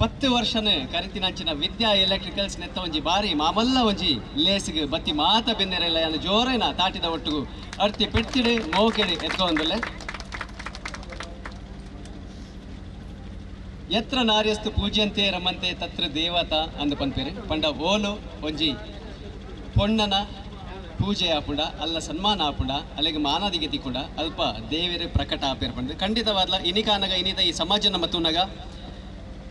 10 ವರ್ಷನೇ ಕರಿತಿನಂಚಿನ ವಿದ್ಯಾ ಎಲೆಕ್ಟ್ರಿಕಲ್ಸ್ ನೆತ್ತ ಒಂಜಿ ಬಾರಿ ಮಾಮಲ್ಲ ಒಂಜಿ ಲೇಸಿಗೆ ಬತ್ತಿ ಮಾತ ಬೆನ್ನೆರೆಲ್ಲ ಯಾನು ಜೋರೇನ ತಾಟಿದ ಒಟ್ಟಿಗೂ ಅರ್ತಿ ಪೆಟ್ಟಿಡು ಮೋಕೆಡು ಎತ್ಕೊಂಡಲೆ ಎತ್ರ ನಾರ್ಯಸ್ತು ಪೂಜ್ಯಂತೆ ರಮಂತೆ ತತ್ರ ದೇವತಾ ಅಂದು ಪಂಪೇರು ಪಂಡ ಓಲು ಒಂಜಿ ಪೊಣ್ಣನ ಪೂಜೆ ಆಪುಂಡ ಅಲ್ಲ ಸನ್ಮಾನ ಆಪುಂಡ ಅಲ್ಲಿಗೆ ಮಾನಾದಿಗೆ ತಿಕ್ಕುಂಡ ಅಲ್ಪ ದೇವರ ಪ್ರಕಟ ಆಪೇರು ಪಂಡ ಖಂಡಿತವಾದ್ಲ ಇನಿಕಾನಗ ಇನಿದ ಈ ಸಮಾಜ ನಮ್ಮ ತೂನಗ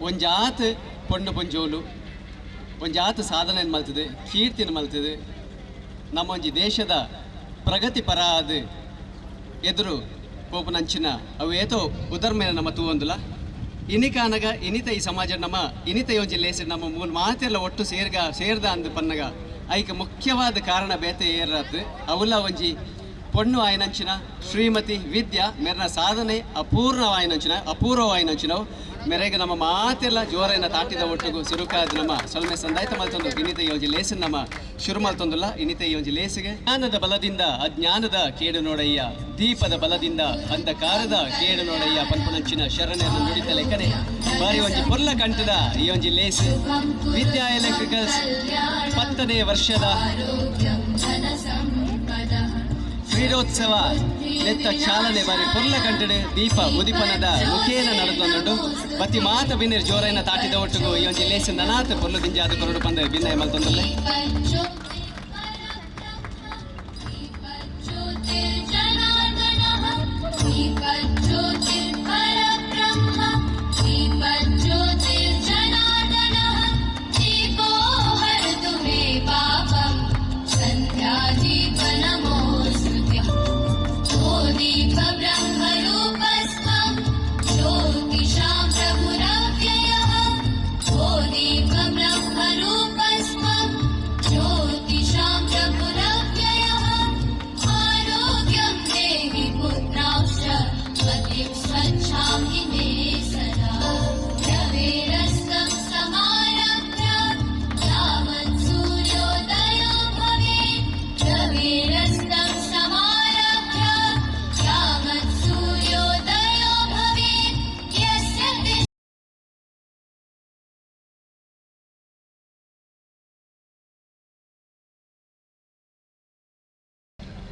ಒಂಜಾತ್ ಪೊಣ್ಣು ಪೊಂಜೋಲು ಒಂಜಾತ್ ಸಾಧನೆ ಮಲ್ತದೆ ಕೀರ್ತಿನ ಮಲ್ತದೆ ನಮ್ಮ ಒಂಜಿ ದೇಶದ ಪ್ರಗತಿ ಪರ ಅದು ಎದುರು ಪೋಪುನಂಚಿನ ಅವು ಏತೋ ಉದರ್ಮೇನ ನಮ್ಮ ತೂವೊಂದುಲ ಇನಿಕಾನಗ ಇನಿತ ಈ ಸಮಾಜ ನಮ್ಮ ಇನಿತ ಒಂಜಿ ಲೇಸಿ ನಮ್ಮ ಮೂಲ ಮಾತೆಲ್ಲ ಒಟ್ಟು ಸೇರ್ದ ಅಂದು ಪನ್ನಗ ಐಕ ಮುಖ್ಯವಾದ ಕಾರಣ ಬೇತೆ ಏರತ್ ಅವುಲ ಒಂಜಿ ಪೊಣ್ಣು ಆಯ್ನಂಚಿನ ಶ್ರೀಮತಿ ವಿದ್ಯಾ ಮೇರನ ಸಾಧನೆ ಅಪೂರ್ವವಾಯ್ನಂಚಿನವು ಮೇರೆಗೆ ನಮ್ಮ ಮಾತೆಲ್ಲ ಜೋರೈನ ತಾಟಿದ ಒಟ್ಟಿಗೂ ಸುರುಕಾದ ನಮ್ಮ ಸೊಲ್ಮೆ ಸಂದಾಯ್ತ ಮಲ್ತೊಂದು ಇನಿತ ಈ ಒಂಜಿ ಲೇಸಿನ ನಮ್ಮ ಶುರು ಮಲ್ತೊಂದುಲ್ಲ ಇನಿತ ಈ ಒಂಜಿ ಲೇಸಿಗೆ ಜ್ಞಾನದ ಬಲದಿಂದ ಅಜ್ಞಾನದ ಕೇಡು ನೋಡಯ್ಯ ದೀಪದ ಬಲದಿಂದ ಅಂಧಕಾರದ ಕೇಡು ನೋಡಯ್ಯ ಪಂಪನಂಚಿನ ಶರಣೆಯನ್ನು ನುಡಿತ ಲೆಕ್ಕನೆ ಬಾರಿ ಒಂಜಿ ಪೊರ್ಲ ಕಂಠದ ಈ ಒಂಜಿ ಲೇಸ್ ವಿದ್ಯಾ ಎಲೆಕ್ಟ್ರಿಕಲ್ಸ್ 10ನೇ ವರ್ಷದ ಕ್ರೀಡೋತ್ಸವ ನೆತ್ತ ಚಾಲನೆ ಬಾರಿ ಪೊರ್ಲ ಕಂಟಡೆ ದೀಪ ಉದಿಪನದ ಮುಖೇನ ನಡೆದೊಂದುಂಡು ಬತ್ತಿ ಮಾತ ಬಿನ್ನಿರ್ ಜೋರೈನ ತಾಟಿದ ಒಟ್ಟಿಗೂ ಈ ಒಂಜಿ ಲೇಸ್ ನನಾತ್ ಪೊರ್ಲು ದಿಂಜಾದ ಕೊರಡು ಪಂದ ಭಿನ್ನಯ ಮಲ್ತೊಂದಲ್ಲೆ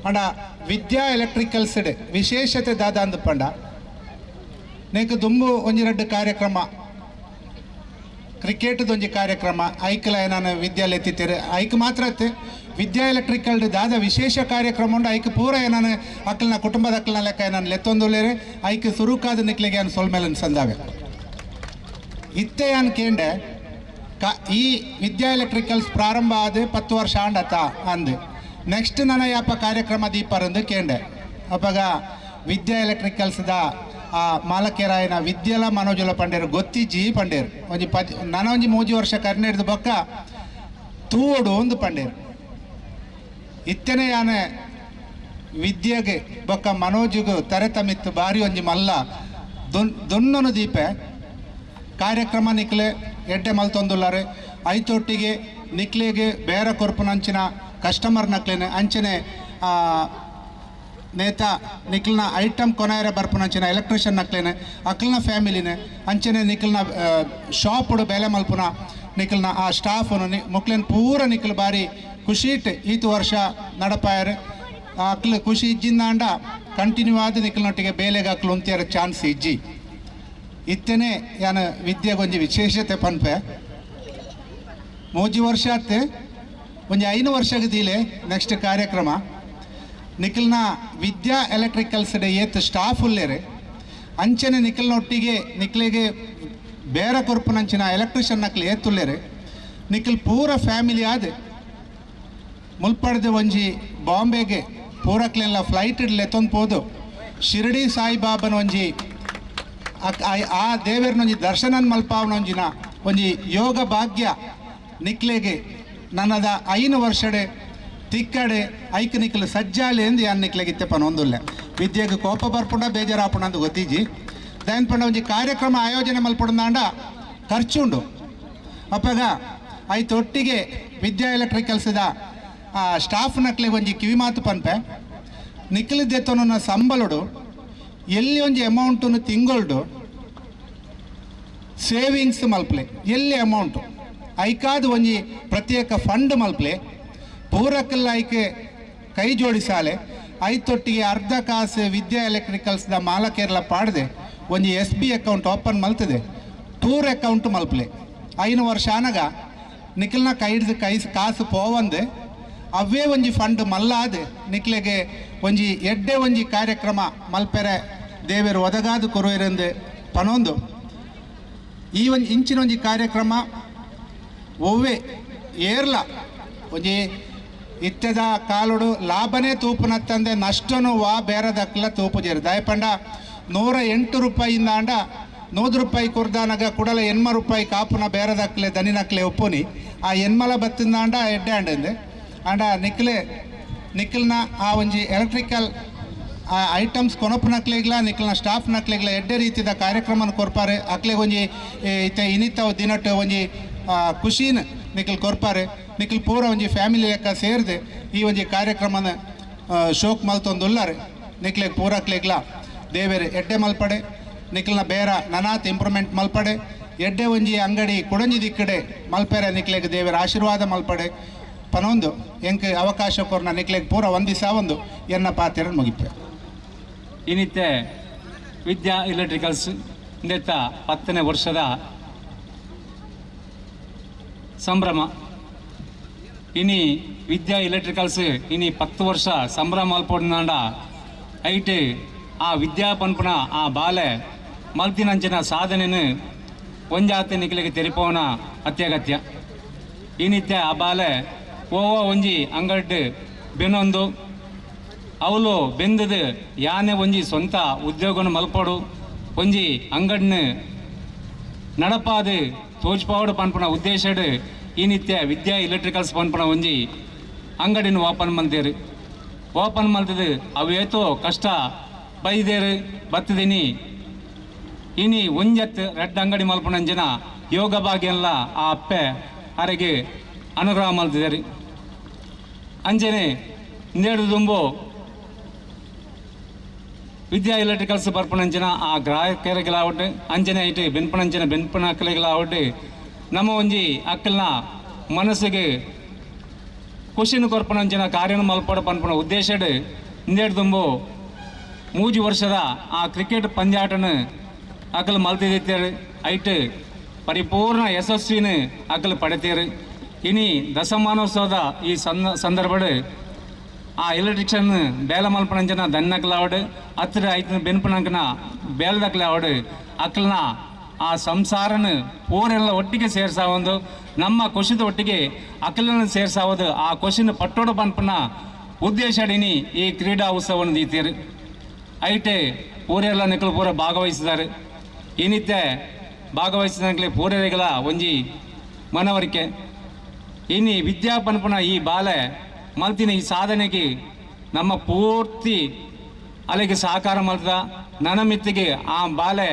ಪಂಡ ವಿದ್ಯಾ ಎಲೆಕ್ಟ್ರಿಕಲ್ಸ್ ವಿಶೇಷತೆ ದಾದ ಅಂದು ಪಂಡ ನೆಕ್ ದುಂಬು ಒಂಜಿ ರಡ್ಡು ಕಾರ್ಯಕ್ರಮ ಕ್ರಿಕೆಟ್ದೊಂಜಿ ಕಾರ್ಯಕ್ರಮ ಐಕ್ಲ ನಾನು ವಿದ್ಯಾಲಯ ಎತ್ತಿತ್ತೇರೆ ಐಕ್ ಮಾತ್ರ ವಿದ್ಯಾ ಎಲೆಕ್ಟ್ರಿಕಲ್ ದಾದ ವಿಶೇಷ ಕಾರ್ಯಕ್ರಮ ಉಂಡು ಐಕ್ ಪೂರ ಏನಾನು ಅಕ್ಕಲ್ನ ಕುಟುಂಬದ ಅಕ್ಕಲ್ನ ಲೆಕ್ಕ ಏನಾನು ಲೆತ್ತೊಂದುಲೇರೆ ಐಕ್ ಸುರುಕಾದ ನಿಕ್ಲಿಗೆ ಏನು ಸೊಲ್ಮೇಲನ್ ಸಂದಾವೆ ಇತ್ತೆ ಏನು ಕೇಂಡೆ ಈ ವಿದ್ಯಾ ಎಲೆಕ್ಟ್ರಿಕಲ್ಸ್ ಪ್ರಾರಂಭ ಆದ 10 ವರ್ಷ ಆಂಡತ ಅಂದು ನೆಕ್ಸ್ಟ್ ನನ್ನ ಯಾಪ ಕಾರ್ಯಕ್ರಮ ದೀಪರಂದು ಕೇಂಡೆ ಅಪ್ಪಾಗ ವಿದ್ಯಾ ಎಲೆಕ್ಟ್ರಿಕಲ್ಸ್ದ ಆ ಮಾಲಕೇರಾಯನ ವಿದ್ಯೆಲ ಮನೋಜುಲ ಪಂಡೇರು ಗೊತ್ತಿಜ್ಜಿ ಪಂಡೇರು ಒಂಜಿ ನಾನು ಒಂಜಿ 3 ವರ್ಷ ಕರ್ನೇಡ್ದು ಬೊಕ್ಕ ತೂಡು ಒಂದು ಪಂಡೇರು ಇತ್ತನೇ ಯಾನೆ ವಿದ್ಯೆಗೆ ಬೊಕ್ಕ ಮನೋಜುಗು ತರೆತಮಿತ್ತು ಬಾರಿ ಒಂಜಿ ಮಲ್ಲ ದೊನ್ನೊನು ದೀಪೆ ಕಾರ್ಯಕ್ರಮ ನಿಕ್ಲೆ ಎಡ್ಡೆ ಮಲ್ತೊಂದುಲ್ಲಾರೆ ಐತೊಟ್ಟಿಗೆ ನಿಕ್ಲೆಗೆ ಬೇರೆ ಕೊರ್ಪುನಂಚಿನ ಕಸ್ಟಮರ್ ನಕ್ಲೇನೆ ಅಂಚನೆ ನೇತ ನಿಕ್ಲನ ಐಟಮ್ ಕೊನಾಯರ ಬರ್ಪುನಂಚಿನ ಎಲೆಕ್ಟ್ರಿಷಿಯನ್ ನಕ್ಲೇನೆ ಅಕ್ಲನ ಫ್ಯಾಮಿಲಿನೇ ಅಂಚನೆ ನಿಕ್ಲನ ಶಾಪ್ ಬೆಲೆ ಮಲ್ಪುನ ನಿಕ್ಲನ ಆ ಸ್ಟಾಫನು ಮುಕ್ಲೇನ್ ಪೂರ ನಿಕ್ಲು ಬಾರಿ ಖುಷಿಟ್ ಈತು ವರ್ಷ ನಡಪಾಯರು ಅಕ್ಲು ಖುಷಿ ಇಜ್ಜಿಂದಾಂಡ ಕಂಟಿನ್ಯೂ ಆದ ನಿಕ್ಲನೊಟ್ಟಿಗೆ ಬೇಲೆಗೆ ಅಕ್ಲು ಉಂತಿಯರ ಚಾನ್ಸ್ ಇಜ್ಜಿ ಇತ್ತೇನೆ ಯಾನು ವಿದ್ಯೆಗೊಂಜಿ ವಿಶೇಷತೆ ಪನ್ಪೆ 3 ವರ್ಷ ಆತ್ತೆ ಒಂಜಿ 5 ವರ್ಷಕ್ಕೆ ದೀಲೆ ನೆಕ್ಸ್ಟ್ ಕಾರ್ಯಕ್ರಮ ನಿಖಿಲ್ನ ವಿದ್ಯಾ ಎಲೆಕ್ಟ್ರಿಕಲ್ಸ್ ಏತ್ ಸ್ಟಾಫ್ ಉಲ್ಲೇರೆ ಅಂಚನೆ ನಿಖಿಲ್ನೊಟ್ಟಿಗೆ ನಿಖಿಲಿಗೆ ಬೇರೆ ಕೊರ್ಪುನಂಚಿನ ಎಲೆಕ್ಟ್ರಿಷಿಯನ್ ನಕ್ಲಿ ಏತುಲ್ಲೇರೆ ನಿಖಿಲ್ ಪೂರ ಫ್ಯಾಮಿಲಿ ಆದ ಮುಲ್ಪಡ್ದೆ ಒಂಜಿ ಬಾಂಬೆಗೆ ಪೂರಕ್ಲೆಲ್ಲ ಫ್ಲೈಟ್ ಲೆತ್ತೊಂದು ಪೋದು ಶಿರಡಿ ಸಾಯಿಬಾಬನ ಒಂಜಿ ಆ ದೇವರನೊಂಜಿ ದರ್ಶನನ್ ಮಲ್ಪಾವನೊಂಜಿನ ಒಂಜಿ ಯೋಗ ಭಾಗ್ಯ ನಿಕ್ಲೆಗೆ ನನ್ನದ 5 ವರ್ಷಡೆ ತಿಕ್ಕಡೆ ಐಕ್ ನಿಕ್ಲು ಸಜ್ಜಾಲೆ ಎಂದು ಯಾನ್ ನಿಕ್ಲೆಗಿತ್ತೆ ಪನೊಂದುಲ್ಲೆ ವಿದ್ಯೆಗೆ ಕೋಪ ಬರ್ಪುಂಡ ಬೇಜಾರಾಪುಂಡ ಅಂತ ಗೊತ್ತಿಜ್ಜಿ ದಾಯನ್ ಪಂಡ ಒಂಜಿ ಕಾರ್ಯಕ್ರಮ ಆಯೋಜನೆ ಮಲ್ಪುಂಡಾಂಡ ಖರ್ಚುಂಡು ಅಪ್ಪಗ ಐತೊಟ್ಟಿಗೆ ವಿದ್ಯಾ ಎಲೆಕ್ಟ್ರಿಕಲ್ಸ್ದ ಸ್ಟಾಫ್ ನಕ್ಲೆಗೆ ಒಂಜಿ ಕಿವಿ ಮಾತು ಪನ್ಪೆ ನಿಕ್ಲಿದ್ದೆತ್ತೊನ ಸಂಬಳುಡು ಎಲ್ಲಿ ಒಂಜಿ ಅಮೌಂಟನ್ನು ತಿಂಗೊಳ್ಡು ಸೇವಿಂಗ್ಸ್ ಮಲ್ಪಲೆ ಎಲ್ಲಿ ಅಮೌಂಟು ಐಕಾದ ಒಂಜಿ ಪ್ರತ್ಯೇಕ ಫಂಡ್ ಮಲ್ಪಲೆ ಪೂರಕಲ್ಲ ಐಕೆ ಕೈ ಜೋಡಿಸಾಲೆ ಐತೊಟ್ಟಿಗೆ ಅರ್ಧ ಕಾಸು ವಿದ್ಯಾ ಎಲೆಕ್ಟ್ರಿಕಲ್ಸ್ದ ಮಾಲಕೇರ್ಲ ಪಾಡದೆ ಒಂಜಿ ಎಸ್ ಬಿ ಅಕೌಂಟ್ ಓಪನ್ ಮಲ್ತದೆ ಟೂರ್ ಅಕೌಂಟ್ ಮಲ್ಪಲೆ 5 ವರ್ಷ ಆನಗ ನಿಖಿಲ್ನ ಕಾಸು ಪೋವಂದೆ ಅವೇ ಒಂಜಿ ಫಂಡ್ ಮಲ್ಲಾದೆ ನಿಕ್ಲೆಗೆ ಒಂಜಿ ಎಡ್ಡೆ ಒಂಜಿ ಕಾರ್ಯಕ್ರಮ ಮಲ್ಪೆರೆ ದೇವರು ಒದಗಾದು ಕೊರುವೆರೆಂದು ಪನೊಂದು ಈ ಒಂಜಿ ಇಂಚಿನೊಂಜಿ ಕಾರ್ಯಕ್ರಮ ಒವ್ವೆ ಏರ್ಲ ಒಂಜಿ ಇತ್ತದ ಕಾಲುಡು ಲಾಭನೇ ತೂಪುನತ್ತಂದೆ ನಷ್ಟನೂ ಬೇರೆದಕ್ಕೆಲ್ಲ ತೂಪು ಜೇರು ದಯಪಂಡ 108 ರೂಪಾಯಿಂದ ಆಂಡ 100 ರೂಪಾಯಿ ಕುರ್ದಾನಗ ಕುಡಲ 80 ರೂಪಾಯಿ ಕಾಪುನ ಬೇರೆದಕ್ಲೆ ದನಿನಕ್ಲೆ ಒಪ್ಪುನಿ ಆ ಎನ್ಮಲ ಬತ್ತಿಂದಾಂಡ ಎಡ್ಡೆ ಆಂಡೆ ಆಂಡ ನಿಖಿಲ್ನ ಆ ಒಂಜಿ ಎಲೆಕ್ಟ್ರಿಕಲ್ ಐಟಮ್ಸ್ ಕೊನಪುನಕ್ಲೆಗ್ಲ ನಿಖಿಲ್ನ ಸ್ಟಾಫ್ ನಕ್ಲೆಗ್ಲ ಎಡ್ಡೆ ರೀತಿದ ಕಾರ್ಯಕ್ರಮನ ಕೊರ್ಪಾರೆ ಅಕ್ಲೆ ಒಂಜಿ ಇತ್ತೆ ಇನಿತ ದಿನಟ್ಟು ಒಂಜಿ ಖುಷಿನ ನಿಖಿಲ್ ಕೊರ್ಪಾರೆ ನಿಖಿಲ್ ಪೂರ ಒಂಜಿ ಫ್ಯಾಮಿಲಿ ಲೆಕ್ಕ ಸೇರಿದೆ ಈ ಒಂಜಿ ಕಾರ್ಯಕ್ರಮನ ಶೋಕ್ ಮಲ್ತೊಂದುಲ್ಲಾರೆ ನಿಖಿಲೆಗ್ ಪೂರಕ್ಲೆಗ್ಲ ದೇವೇರು ಎಡ್ಡೆ ಮಲ್ಪಡೆ ನಿಖಿಲ್ನ ಬೇರ ನನಾತ್ ಇಂಪ್ರೂವ್ಮೆಂಟ್ ಮಲ್ಪಡೆ ಎಡ್ಡೆ ಒಂಜಿ ಅಂಗಡಿ ಕುಡಂಜಿ ದಿಕ್ಕಡೆ ಮಲ್ಪೆರೆ ನಿಖಿಲೆಗ್ ದೇವರ ಆಶೀರ್ವಾದ ಮಲ್ಪಡೆ ಪನೊಂದು ಎಂಕ್ ಅವಕಾಶ ಕೊರ್ನ ನಿಖಿಲೆಗ್ ಪೂರ ಒಂದಿಸ ಒಂದು ಎನ್ನ ಪಾತ್ರ ಮುಗಿಪೆ ಇನ್ನಿತ್ತೆ ವಿದ್ಯಾ ಎಲೆಕ್ಟ್ರಿಕಲ್ಸ್ ಇಂದೆತ್ತ 10ನೇ ವರ್ಷದ ಸಂಭ್ರಮ ಇನಿ ವಿದ್ಯಾ ಎಲೆಕ್ಟ್ರಿಕಲ್ಸ್ ಇನಿ 10 ವರ್ಷ ಸಂಭ್ರಮ ಮಲ್ಪೊಂಡ ಐಟ್ ಆ ವಿದ್ಯಾಪನ್ಪುನ ಆ ಬಾಲೆ ಮಲ್ತಿನಂಚಿನ ಸಾಧನೆನು ಒಂಜಾತೆ ನಿಖಿಲಿಗೆ ತೆರಿಪೋನ ಅತ್ಯಗತ್ಯ ಈ ನಿತ್ಯ ಆ ಬಾಲೆ ಓವ ಒಂಜಿ ಅಂಗಡಿ ಬೆನ್ನೊಂದು ಅವಳು ಬೆಂದದು ಯಾನೆ ಒಂಜಿ ಸ್ವಂತ ಉದ್ಯೋಗನ ಮಲ್ಪಡು ಒಂಜಿ ಅಂಗಡಿನ ನಡಪಾದು ತೋಜ್ಪಾವಡು ಪನ್ಪುನ ಉದ್ದೇಶಡು ಈ ನಿತ್ಯ ವಿದ್ಯಾ ಎಲೆಕ್ಟ್ರಿಕಲ್ಸ್ ಪನ್ಪುನ ಒಂಜಿ ಅಂಗಡಿನ ಓಪನ್ ಮಲ್ತೇರು ಓಪನ್ ಮಲ್ತದು ಅವೇತೋ ಕಷ್ಟ ಬೈದೇರು ಬತ್ತದಿನಿ ಇನಿ ಒಂಜತ್ತು ರೆಡ್ ಅಂಗಡಿ ಮಲ್ಪುನಂಜನ ಯೋಗ ಭಾಗ್ಯಲ್ಲ ಆ ಅಪ್ಪೆ ಅರೆಗೆ ಅನುಗ್ರಹ ಮಲ್ತಿದ್ದಾರೆ ಅಂಜನೆ ನೇಡು ತುಂಬು ವಿದ್ಯಾ ಎಲೆಕ್ಟ್ರಿಕಲ್ಸ್ ಬರ್ಪಣಂಚಿನ ಆ ಗ್ರಾಹಕರಿಗೆಲಾವಟ್ಟು ಅಂಜನೆ ಐಟು ಬೆನ್ಪಣಂಚಿನ ಬೆನ್ಪಣ ಅಕ್ಕಲಿಗೆಲಾವಟ್ಟು ನಮ್ಮ ಒಂಜಿ ಅಕ್ಕಲ್ನ ಮನಸ್ಸಿಗೆ ಖುಷಿನ ಕೊರ್ಪಣಂಚಿನ ಕಾರ್ಯನ ಮಲ್ಪಡ ಪನ್ಪಣ ಉದ್ದೇಶಡು ಇಂದೇಡು ತುಂಬು 3 ವರ್ಷದ ಆ ಕ್ರಿಕೆಟ್ ಪಂದ್ಯಾಟನ ಅಕ್ಕಲು ಮಲ್ತಿದ್ದೇರು ಐಟು ಪರಿಪೂರ್ಣ ಯಶಸ್ವಿನ ಅಕ್ಕಲು ಪಡೆತೇರು ಇನಿ ದಶಮಾನೋತ್ಸವದ ಈ ಸಂದರ್ಭಡು ಆ ಎಲೆಕ್ಟ್ರಿಷನ್ ಬೇಲ ಮಲ್ಪಣಂಚನ ದನ್ನಕ್ಲಾವಡು ಹತ್ತಿರ ಐತನ ಬೆನ್ಪಣಂಕನ ಬೇಲದಕ್ಲಾವಡು ಅಕ್ಕಲ್ನ ಆ ಸಂಸಾರನ ಪೂರೆಲ್ಲ ಒಟ್ಟಿಗೆ ಸೇರ್ಸಾವೊಂದು ನಮ್ಮ ಖುಷಿದ ಒಟ್ಟಿಗೆ ಅಕ್ಕಲನ್ನು ಸೇರ್ಸಾವದು ಆ ಖುಷಿನ ಪಟ್ಟೋಡು ಪನ್ಪನ ಉದ್ದೇಶಡಿನಿ ಈ ಕ್ರೀಡಾ ಉತ್ಸವವನ್ನು ದೀತೀರು ಐಟೆ ಪೂರೆಲ್ಲ ನಿಕ್ಕಲು ಪೂರ ಭಾಗವಹಿಸಿದ್ದಾರೆ ಈ ನಿತ್ಯ ಭಾಗವಹಿಸಿದಂಗೆ ಪೂರೆಗಳ ಒಂಜಿ ಮನವರಿಕೆ ಇನ್ನು ವಿದ್ಯಾಪನ್ಪನ ಈ ಬಾಲೆ ಮಲ್ತಿನ ಈ ಸಾಧನೆಗೆ ನಮ್ಮ ಪೂರ್ತಿ ಅಲ್ಲಿಗೆ ಸಹಕಾರ ಮಲ್ತದ ನನ್ನ ಮಿತ್ತಿಗೆ ಆ ಬಾಲೆ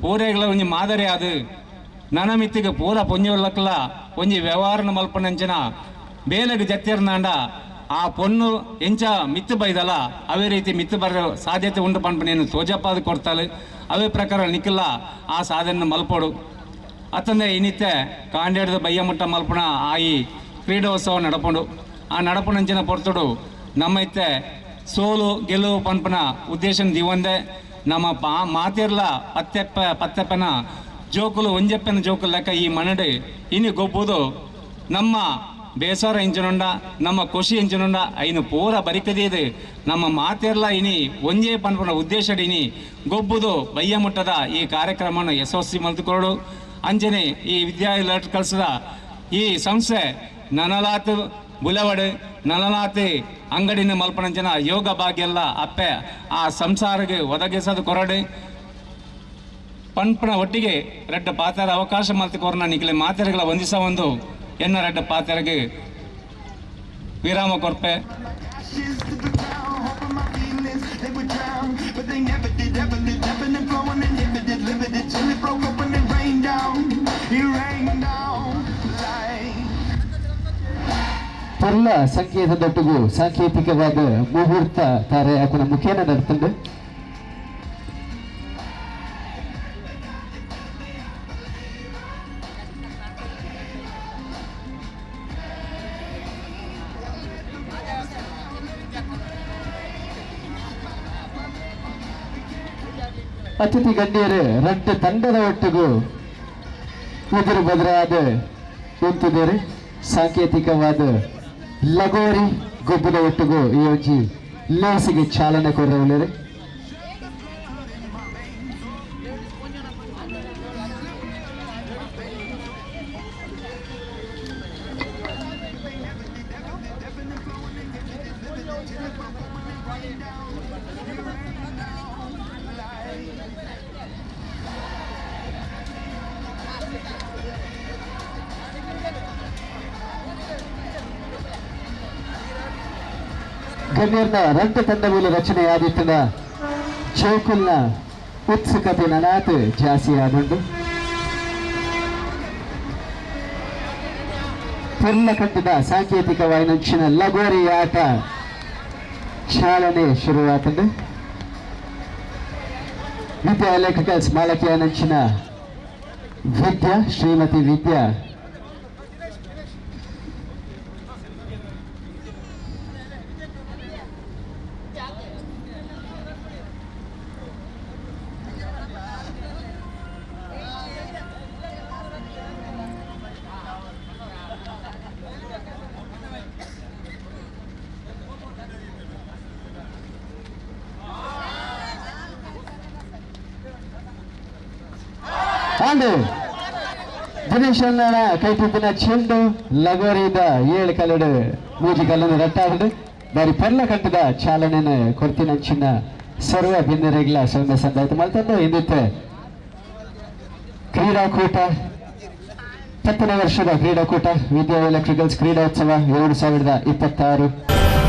ಪೂರೆಗಳ ಒಂಜಿ ಮಾದರಿ ಅದು ನನ್ನ ಮಿತ್ತಿಗೆ ಪೂರ ಪೊಂಜಲಕ್ಕಲ ಒಂಜಿ ವ್ಯವಹಾರನ ಮಲ್ಪನಂಚನ ಬೇಲೆಗೆ ಜತ್ತಿರ್ನಾಂಡ ಆ ಪೊನ್ನು ಎಂಚ ಮಿತ್ತು ಬೈದಲ್ಲ ಅವೇ ರೀತಿ ಮಿತ್ತು ಬರೋ ಸಾಧ್ಯತೆ ಉಂಟು ಪನ್ಪನೇನು ತೋಜಪ್ಪಾದ ಕೊಡ್ತಾಳೆ ಅವೇ ಪ್ರಕಾರ ನಿಕ್ಕಿಲ್ಲ ಆ ಸಾಧನೆ ಮಲ್ಪೋಡು ಅತ್ತಂದೆ ಈ ನಿತ್ಯ ಕಾಂಡೇಡದ ಬಯ್ಯಮುಟ್ಟ ಮಲ್ಪಣ ಆ ಈ ಕ್ರೀಡೋತ್ಸವ ನಡಪುಂಡು ಆ ನಡಪುನಂಚಿನ ಪೊರ್ತುಡು ನಮ್ಮ ಇತ್ತೆ ಸೋಲು ಗೆಲುವು ಪನ್ಪನ ಉದ್ದೇಶನ ದಿವಂದೆ ನಮ್ಮ ಮಾತಿರ್ಲ ಪತ್ತೆಪ್ಪನ ಜೋಕುಲು ಒಂಜೆಪ್ಪನ ಜೋಕುಲು ಲೆಕ್ಕ ಈ ಮನಡು ಇನಿ ಗೊಬ್ಬುದು ನಮ್ಮ ಬೇಸರ ಇಂಚಿನುಂಡ ನಮ್ಮ ಖುಷಿ ಇಂಚಿನುಂಡ ಐನು ಪೂರ ಬರಿಕದಿದು ನಮ್ಮ ಮಾತಿರ್ಲ ಇನಿ ಒಂಜೇ ಪನ್ಪನ ಉದ್ದೇಶಡಿನಿ ಗೊಬ್ಬುದು ಬಯ್ಯ ಮುಟ್ಟದ ಈ ಕಾರ್ಯಕ್ರಮವನ್ನು ಯಶಸ್ವಿ ಮಲ್ತುಕೊಡು ಅಂಜನೆ ಈ ವಿದ್ಯಾ ಎಲೆಕ್ಟ್ರಿಕಲ್ಸ್ದ ಈ ಸಂಸ್ಥೆ ನನಲಾತು ಬುಲವಡು ನಲನಾತಿ ಅಂಗಡಿನ ಮಲ್ಪನಂಚನ ಯೋಗ ಭಾಗ್ಯಲ್ಲ ಅಪ್ಪೆ ಆ ಸಂಸಾರಕ್ಕೆ ಒದಗಿಸೋದು ಕೊರಡು ಪನ್ಪನ ಒಟ್ಟಿಗೆ ರೆಡ್ಡ ಪಾತ್ರ ಅವಕಾಶ ಮಲ್ತುಕೊರ್ನ ನಿಖಿಲೆ ಮಾತೆರೆಗಳ ವಂದಿಸ ಒಂದು ಎನ್ನ ರೆಡ್ಡ ಪಾತೆರೆಗೆ ವಿರಾಮ ಕೊರ್ಪೆ ಪಲ್ಲ ಸಂಕೇತದೊಟ್ಟಿಗೂ ಸಾಂಕೇತಿಕವಾದ ಮುಹೂರ್ತ ತಾರೆ ಅಕುನ ಮುಖೇನ ನಡ್ತಂಡು ಅತಿಥಿ ಗಣ್ಯರು ರಟ್ಟು ತಂಡದ ಒಟ್ಟಿಗೂ ಎದುರು ಬದರಾದ ನಿಂತಿದ್ದಾರೆ. ಸಾಂಕೇತಿಕವಾದ ಲಗೋರಿ ಗೊಬ್ಬರ ಒಟ್ಟಿಗೂ ಈ ಒಂಜಿ ಲೇಸಿಗೆ ಚಾಲನೆ ಕೊರವಲೇರು. ಗಣ್ಯರ್ನ ರಂಗ ತಂಡಗಳು ರಚನೆಯಾದಿತ್ತನ ಜೋಕುಲ್ನ ಉತ್ಸುಕತೆ ನನಾತ್ ಜಾಸ್ತಿ ಆದುಂಡು. ಪುರ್ಲ ಕಟ್ಟಿದ ಸಾಂಕೇತಿಕವಾಯಿನಂಚಿನ ಲಗೋರಿ ಆಟ ಚಾಲನೆ ಶುರುವಾತಂಡು. ವಿದ್ಯಾ ಎಲೆಕ್ಟ್ರಿಕಲ್ಸ್ ಮಾಲಕಿಯ ನಂಚಿನ ವಿದ್ಯಾ ಶ್ರೀಮತಿ ವಿದ್ಯಾ ದಿನೇಶ್ ಅಣ್ಣನ ಕೈತಿದ್ದಿನ ಚೆಂಡು ಲಗೋರಿದ 7 ಕಲ್ಲಡು 3 ಕಲ್ಲನ್ನು ರಟ್ಟಾಡು ಬಾರಿ ಪೆರ್ಲ ಕಟ್ಟಿದ ಚಾಲನೆನ ಕೊರ್ತಿನಂಚಿನ ಸರ್ವ ಭಿನ್ನರೆಗ್ಲ ಸೊನ್ನೆ ಸಂದಾಯ್ತು ಮಲ್ತಂದು ಇಂದಿತ್ತೆ ಕ್ರೀಡಾಕೂಟ 10ನೇ ವರ್ಷದ ಕ್ರೀಡಾಕೂಟ ವಿದ್ಯಾ ಎಲೆಕ್ಟ್ರಿಕಲ್ಸ್ ಕ್ರೀಡೋತ್ಸವ 2026